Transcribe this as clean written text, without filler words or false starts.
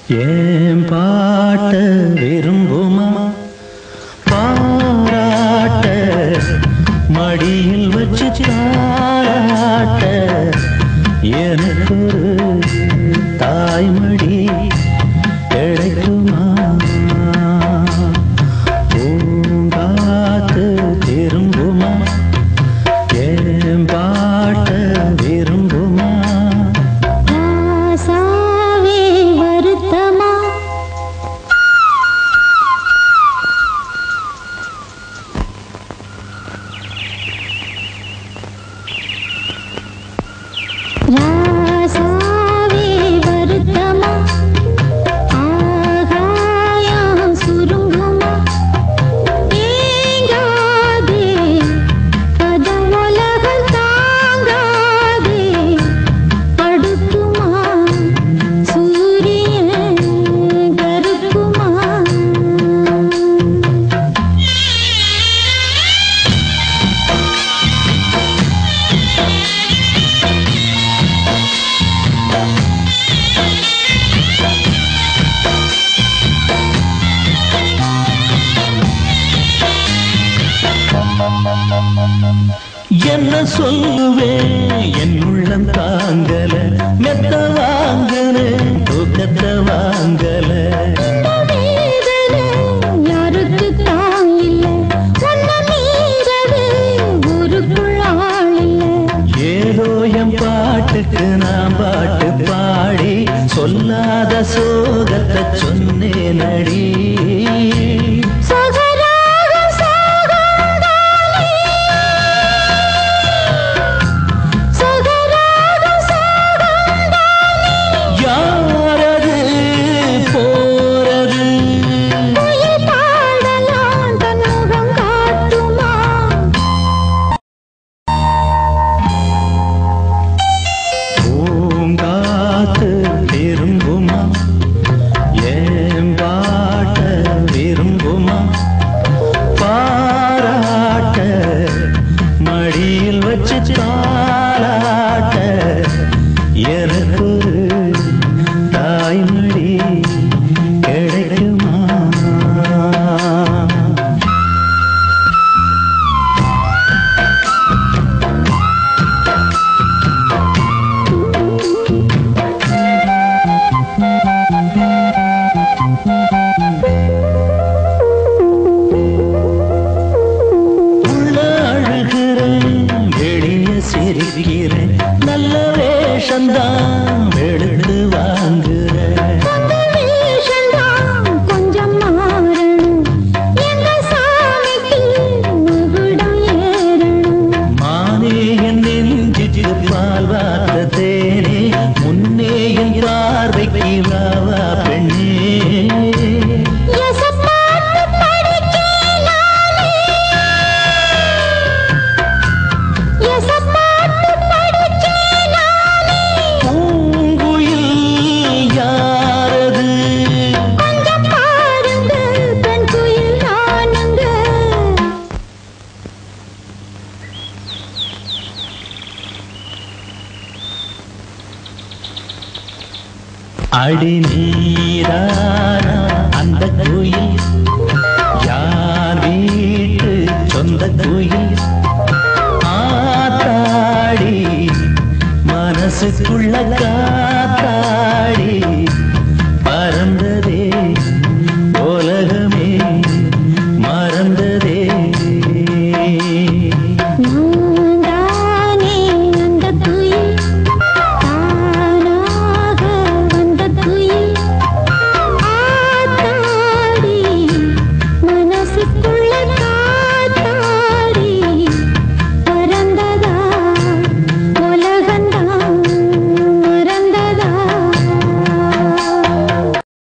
ஏன் பாட்ட விரும்புமா பாராட்ட மடியில் வச்சு தாராட்ட எனக்கு தாய்மடி கிடைக்குமா பூங்காத்து திரும்புமா ஏன் பாட்ட விரும்புமா என்ன சொல்லுவேன் என் உள்ளம் தாங்கல மெத்த வாங்கல தூக்கத்தை வாங்கல யாருக்கு தாங்கில்ல ஏதோ என் பாட்டுக்கு நான் பாட்டு பாடி சொல்லாத சோகத்தை சொன்னேன் நடி நல்ல வேஷந்தான் வெளுத்து வாங்குறேன் கொஞ்சம் மாறணும் எங்க சாமிக்கு முகுடம் ஏறணும் மானே என் நெஞ்சுக்கு பால் வார்த்த தேனே முன்னே என் பார்வைக்கு வாவா பெண்ணே அடி நீரான அந்த கோயில் யார் வீட்டு சொந்த கோயில் ஆத்தாடி மனசுக்குள்ள